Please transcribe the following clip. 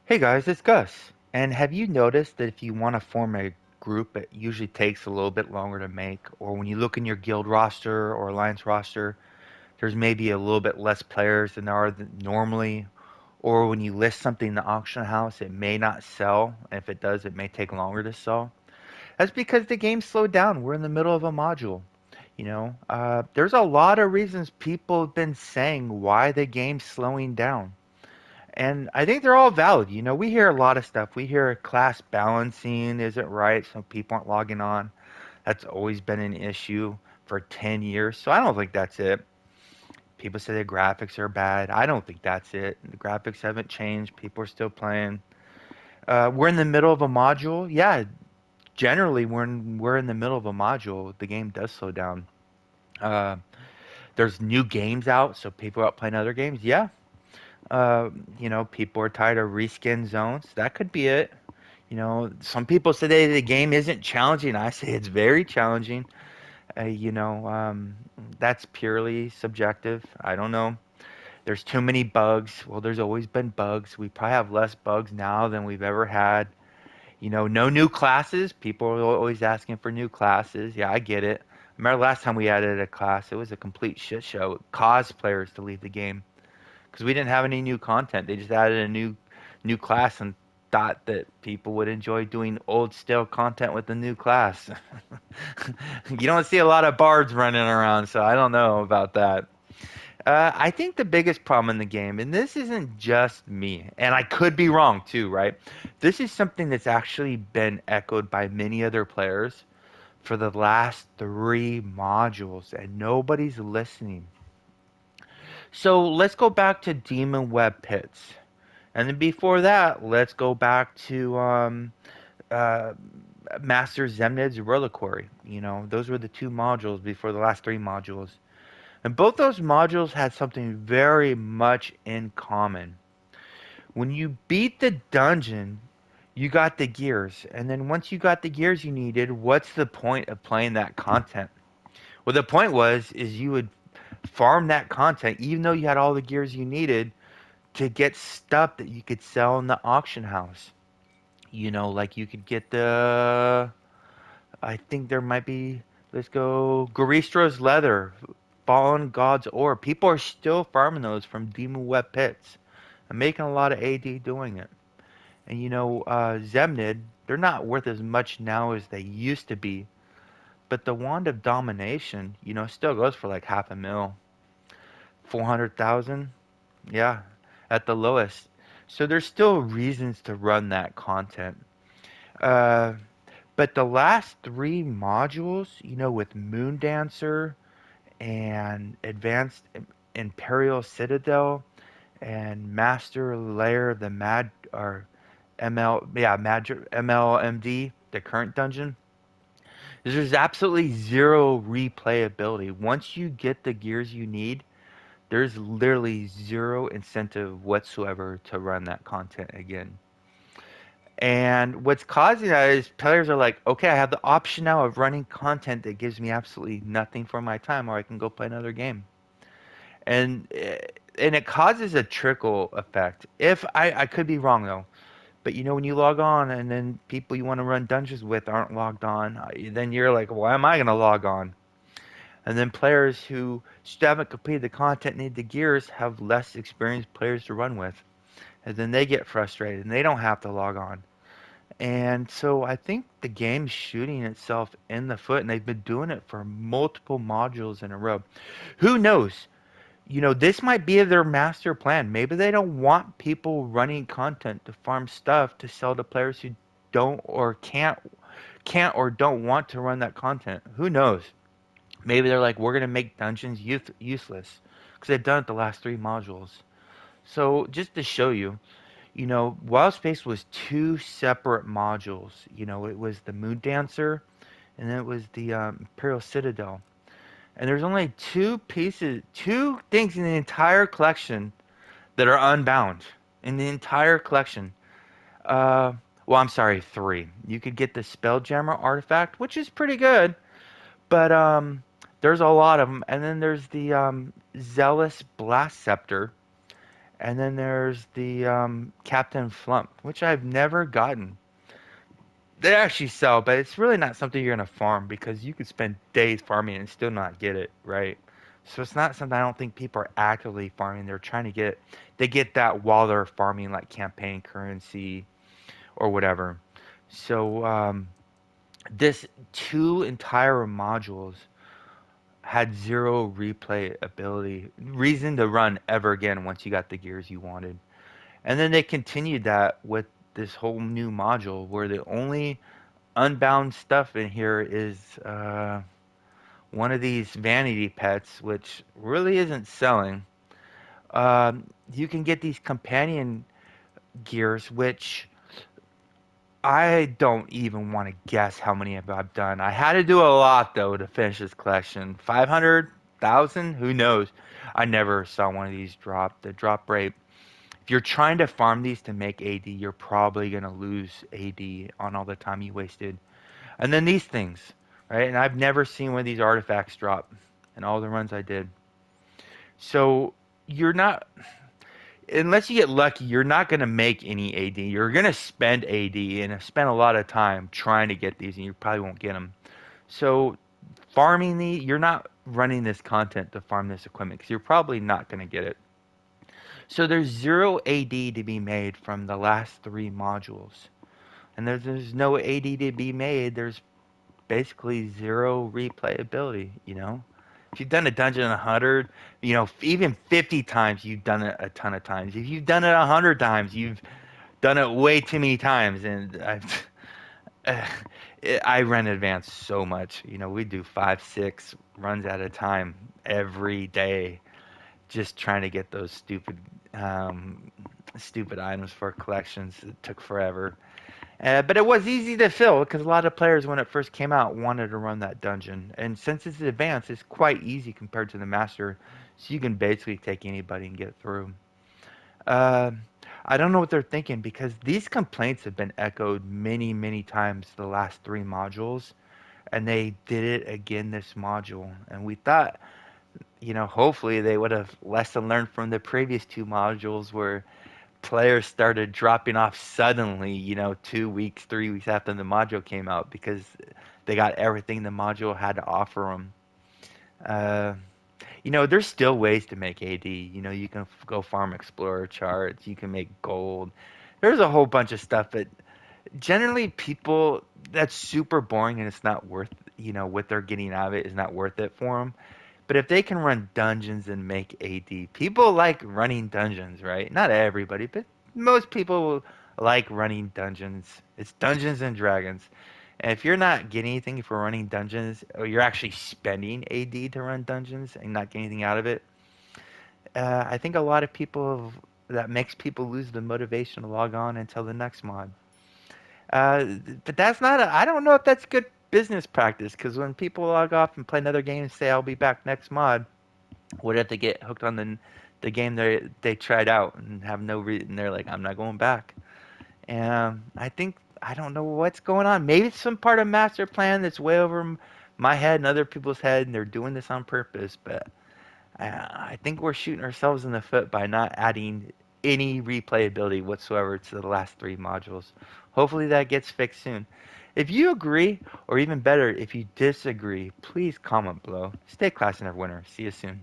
Hey guys, it's Gus. And have you noticed that if you want to form a group, it usually takes a little bit longer to make? Or when you look in your guild roster or alliance roster, there's maybe a little bit less players than there are normally. Or when you list something in the auction house, it may not sell. If it does, it may take longer to sell. That's because the game slowed down. We're in the middle of a module. There's a lot of reasons people have been saying why the game's slowing down. And I think they're all valid. We hear a lot of stuff. We hear class balancing isn't right, so people aren't logging on. That's always been an issue for 10 years, so I don't think that's it. People say the graphics are bad. I don't think that's it. The graphics haven't changed. People are still playing. We're in the middle of a module. Yeah, generally, when we're in the middle of a module, the game does slow down. Uh, there's new games out, so people are out playing other games. Yeah, people are tired of reskin zones. That could be it. Some people say the game isn't challenging. I say it's very challenging. Uh, you know, um, that's purely subjective. I don't know. There's too many bugs. Well, there's always been bugs. We probably have less bugs now than we've ever had. No new classes. People are always asking for new classes. Yeah, I get it. Remember last time we added a class, it was a complete shit show. It caused players to leave the game because we didn't have any new content. They just added a new class and thought that people would enjoy doing old stale content with the new class. You don't see a lot of bards running around, so I don't know about that. I think the biggest problem in the game, and this isn't just me, and I could be wrong too, right? This is something that's actually been echoed by many other players for the last three modules, and nobody's listening. So let's go back to Demon Web Pits. And then before that, let's go back to uh, Master Zemnid's Reliquary. Those were the two modules before the last three modules. And both those modules had something very much in common. When you beat the dungeon, you got the gears. And then once you got the gears you needed, what's the point of playing that content? Well, the point is you would farm that content even though you had all the gears you needed to get stuff that you could sell in the auction house. Like you could get I think there might be, let's go, Garistro's Leather, Fallen God's Ore. People are still farming those from Demon Web Pits and making a lot of AD doing it. And Zemnid, they're not worth as much now as they used to be. But the Wand of Domination, still goes for like half a mil. 400,000? Yeah, at the lowest. So there's still reasons to run that content. Uh, but the last three modules, with Moon Dancer and Advanced Imperial Citadel and Master Lair, the Mad or ML, yeah, MLMD, the current dungeon. There's absolutely zero replayability. Once you get the gears you need, there's literally zero incentive whatsoever to run that content again. And what's causing that is players are like, okay, I have the option now of running content that gives me absolutely nothing for my time, or I can go play another game. And and it causes a trickle effect. If I could be wrong though, but when you log on and then people you want to run dungeons with aren't logged on, then you're like, why am I going to log on? And then players who still haven't completed the content need the gears have less experienced players to run with. And then they get frustrated and they don't have to log on. And so I think the game's shooting itself in the foot, and they've been doing it for multiple modules in a row. Who knows? This might be their master plan. Maybe they don't want people running content to farm stuff to sell to players who don't or can't or don't want to run that content. Who knows? Maybe they're like, we're gonna make dungeons useless because they've done it the last three modules. So just to show you, Wild Space was two separate modules. It was the Moon Dancer, and then it was the Imperial Citadel. And there's only two things in the entire collection that are unbound. In the entire collection. Uh, well, I'm sorry, three. You could get the Spelljammer artifact, which is pretty good, but there's a lot of them. And then there's the Zealous Blast Scepter, And then there's the Captain Flump, which I've never gotten. They actually sell, but it's really not something you're gonna farm because you could spend days farming and still not get it, right? So it's not something I don't think people are actively farming. They're trying to get they get that while they're farming like campaign currency or whatever. So this two entire modules had zero replay ability, reason to run ever again once you got the gears you wanted. And then they continued that with this whole new module where the only unbound stuff in here is one of these vanity pets, which really isn't selling. You can get these companion gears, which I don't even want to guess how many I've done. I had to do a lot though to finish this collection. 500,000? Who knows? I never saw one of these drop. The drop rate. If you're trying to farm these to make AD, you're probably gonna lose AD on all the time you wasted. And then these things, right? And I've never seen one of these artifacts drop in all the runs I did. So you're not, unless you get lucky, you're not going to make any AD. You're going to spend AD and spend a lot of time trying to get these, and you probably won't get them. So farming the, you're not running this content to farm this equipment because you're probably not going to get it. So there's zero AD to be made from the last three modules. And there's no AD to be made. There's basically zero replayability, you know? If you've done a dungeon 100, even 50 times, you've done it a ton of times. If you've done it 100 times, you've done it way too many times. And uh, I run advanced so much. We do 5, 6 runs at a time every day, just trying to get those um, stupid items for collections. It took forever. But it was easy to fill because a lot of players, when it first came out, wanted to run that dungeon. And since it's advanced, it's quite easy compared to the master. So you can basically take anybody and get through. Uh, I don't know what they're thinking because these complaints have been echoed many, many times the last three modules. And they did it again this module. And we thought, hopefully they would have lesson learned from the previous two modules where players started dropping off suddenly, 2 weeks, 3 weeks after the module came out because they got everything the module had to offer them. Uh, there's still ways to make AD. You can go farm explorer charts, you can make gold. There's a whole bunch of stuff, but generally people that's super boring and it's not worth, what they're getting out of it is not worth it for them. But if they can run dungeons and make AD, people like running dungeons, right? Not everybody, but most people like running dungeons. It's Dungeons and Dragons. And if you're not getting anything for running dungeons, or you're actually spending AD to run dungeons and not getting anything out of it, I think a lot of people that makes people lose the motivation to log on until the next mod. Uh, but that's not. I don't know if that's good business practice because when people log off and play another game and say I'll be back next mod, what if they get hooked on the game they tried out and have no reason? They're like, I'm not going back. And I think I don't know what's going on. Maybe it's some part of master plan that's way over my head and other people's head, and they're doing this on purpose. But I think we're shooting ourselves in the foot by not adding any replayability whatsoever to the last three modules. Hopefully that gets fixed soon. If you agree, or even better, if you disagree, please comment below. Stay classy, Neverwinter. See you soon.